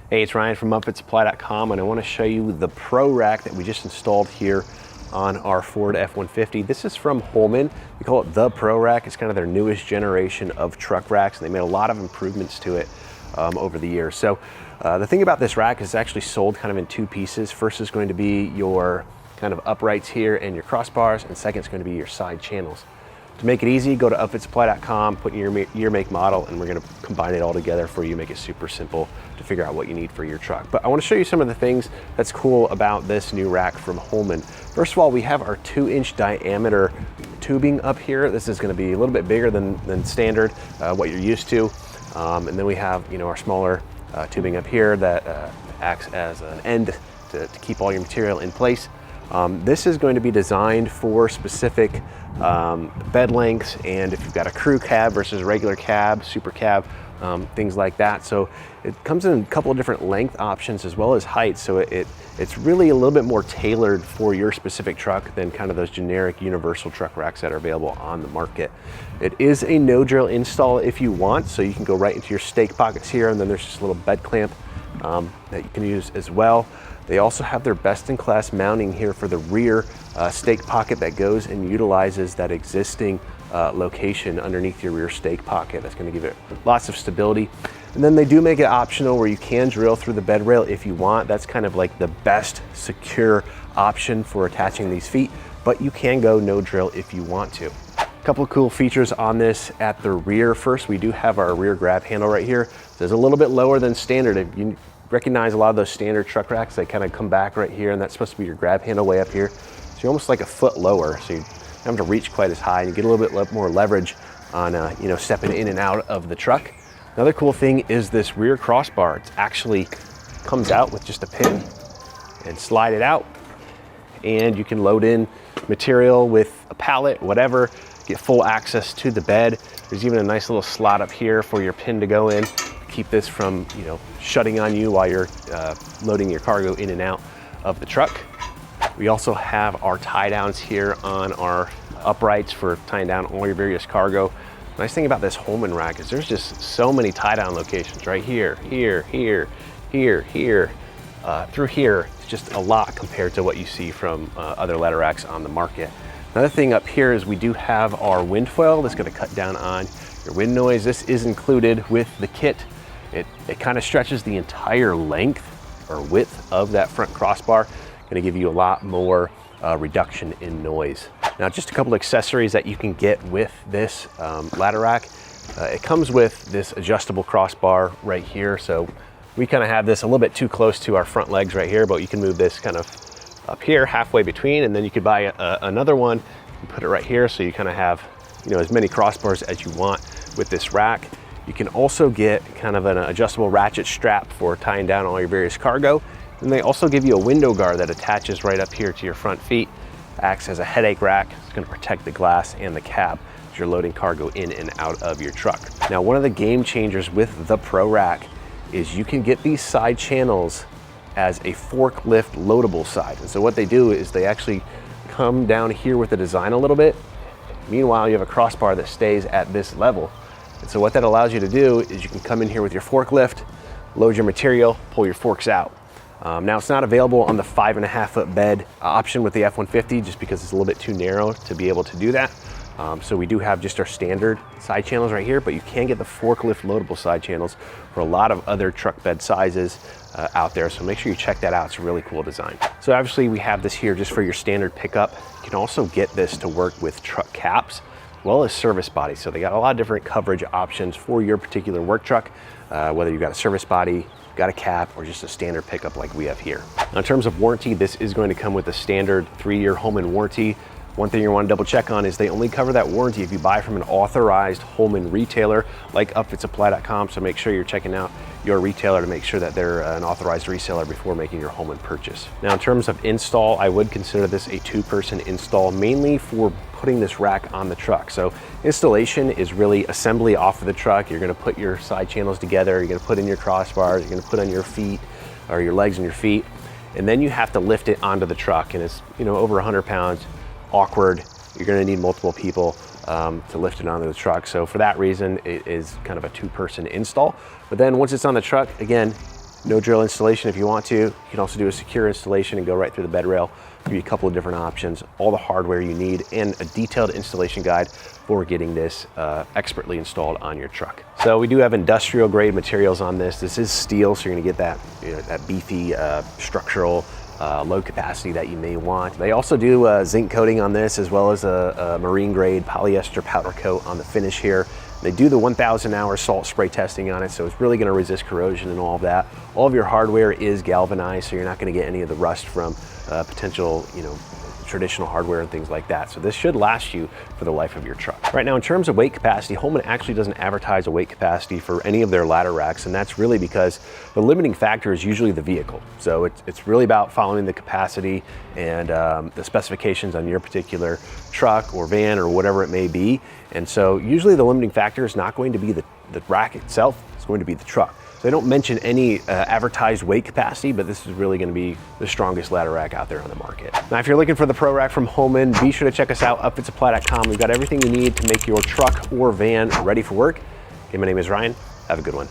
Hey, it's Ryan from UpfitSupply.com, and I want to show you the Pro Rack that we just installed here on our Ford F-150. This is from Holman. We call it the Pro Rack. It's kind of their newest generation of truck racks, and they made a lot of improvements to it over the years. So the thing about this rack is it's actually sold kind of in two pieces. First is going to be your kind of uprights here and your crossbars, and second is going to be your side channels. To make it easy, go to UpfitSupply.com, put in your year, make, model, and we're gonna combine it all together for you, make it super simple to figure out what you need for your truck. But I wanna show you some of the things that's cool about this new rack from Holman. First of all, we have our 2-inch diameter tubing up here. This is gonna be a little bit bigger than standard, what you're used to. And then we have our smaller tubing up here that acts as an end to keep all your material in place. This is going to be designed for specific bed lengths, and if you've got a crew cab versus a regular cab, super cab, things like that. So it comes in a couple of different length options as well as height. So it's really a little bit more tailored for your specific truck than kind of those generic universal truck racks that are available on the market. It is a no drill install if you want, so you can go right into your stake pockets here, and then there's just a little bed clamp that you can use as well. They also have their best-in-class mounting here for the rear stake pocket that goes and utilizes that existing location underneath your rear stake pocket. That's going to give it lots of stability. And then they do make it optional where you can drill through the bed rail if you want. That's kind of like the best secure option for attaching these feet, but you can go no drill if you want to. A couple of cool features on this at the rear. First, we do have our rear grab handle right here. So it's a little bit lower than standard. If you recognize a lot of those standard truck racks, they kind of come back right here, and that's supposed to be your grab handle way up here. So you're almost like a foot lower, so you don't have to reach quite as high, and you get a little bit more leverage on stepping in and out of the truck. Another cool thing is this rear crossbar. It actually comes out with just a pin and slide it out, and you can load in material with a pallet, whatever, get full access to the bed. There's even a nice little slot up here for your pin to go in. Keep this from shutting on you while you're loading your cargo in and out of the truck. We also have our tie downs here on our uprights for tying down all your various cargo. The nice thing about this Holman rack is there's just so many tie down locations right here, here, here, here, here, through here. It's just a lot compared to what you see from other ladder racks on the market. Another thing up here is we do have our wind foil that's going to cut down on your wind noise. This is included with the kit. It kind of stretches the entire length or width of that front crossbar. Going to give you a lot more reduction in noise. Now, just a couple accessories that you can get with this ladder rack. It comes with this adjustable crossbar right here. So we kind of have this a little bit too close to our front legs right here, but you can move this kind of up here halfway between, and then you could buy another one and put it right here. So you kind of have as many crossbars as you want with this rack. You can also get kind of an adjustable ratchet strap for tying down all your various cargo. And they also give you a window guard that attaches right up here to your front feet. Acts as a headache rack. It's going to protect the glass and the cab as you're loading cargo in and out of your truck. Now, one of the game changers with the Pro Rack is you can get these side channels as a forklift loadable side. And so what they do is they actually come down here with the design a little bit. Meanwhile, you have a crossbar that stays at this level. And so what that allows you to do is you can come in here with your forklift, load your material, pull your forks out. Now, it's not available on the 5.5 foot bed option with the F-150 just because it's a little bit too narrow to be able to do that. So we do have just our standard side channels right here, but you can get the forklift loadable side channels for a lot of other truck bed sizes out there. So make sure you check that out. It's a really cool design. So obviously we have this here just for your standard pickup. You can also get this to work with truck caps as well as service bodies. So they got a lot of different coverage options for your particular work truck, whether you've got a service body, got a cap, or just a standard pickup like we have here. Now, in terms of warranty, this is going to come with a standard 3-year Holman warranty. One thing you want to double check on is they only cover that warranty if you buy from an authorized Holman retailer like UpfitSupply.com. So make sure you're checking out your retailer to make sure that they're an authorized reseller before making your Holman purchase. Now, in terms of install, I would consider this a 2-person install, mainly for putting this rack on the truck. So installation is really assembly off of the truck. You're going to put your side channels together. You're going to put in your crossbars. You're going to put on your feet or your legs and your feet, and then you have to lift it onto the truck. And it's over 100 pounds. Awkward. You're going to need multiple people to lift it onto the truck. So for that reason, it is kind of a 2-person install. But then once it's on the truck, again, No drill installation if you want to. You can also do a secure installation and go right through the bed rail. Give you a couple of different options, all the hardware you need, and a detailed installation guide for getting this expertly installed on your truck. So we do have industrial grade materials on this. This is steel, so you're gonna get that, that beefy structural low capacity that you may want. They also do zinc coating on this, as well as a marine grade polyester powder coat on the finish here. They do the 1,000 hour salt spray testing on it, so it's really gonna resist corrosion and all of that. All of your hardware is galvanized, so you're not gonna get any of the rust from potential, traditional hardware and things like that. So this should last you for the life of your truck. Right now, in terms of weight capacity, Holman actually doesn't advertise a weight capacity for any of their ladder racks, and that's really because the limiting factor is usually the vehicle. So it's really about following the capacity and the specifications on your particular truck or van or whatever it may be. And so usually the limiting factor is not going to be the rack itself, it's going to be the truck. So they don't mention any advertised weight capacity, but this is really gonna be the strongest ladder rack out there on the market. Now, if you're looking for the Pro Rack from Holman, be sure to check us out, upfitsupply.com. We've got everything you need to make your truck or van ready for work. Okay, my name is Ryan. Have a good one.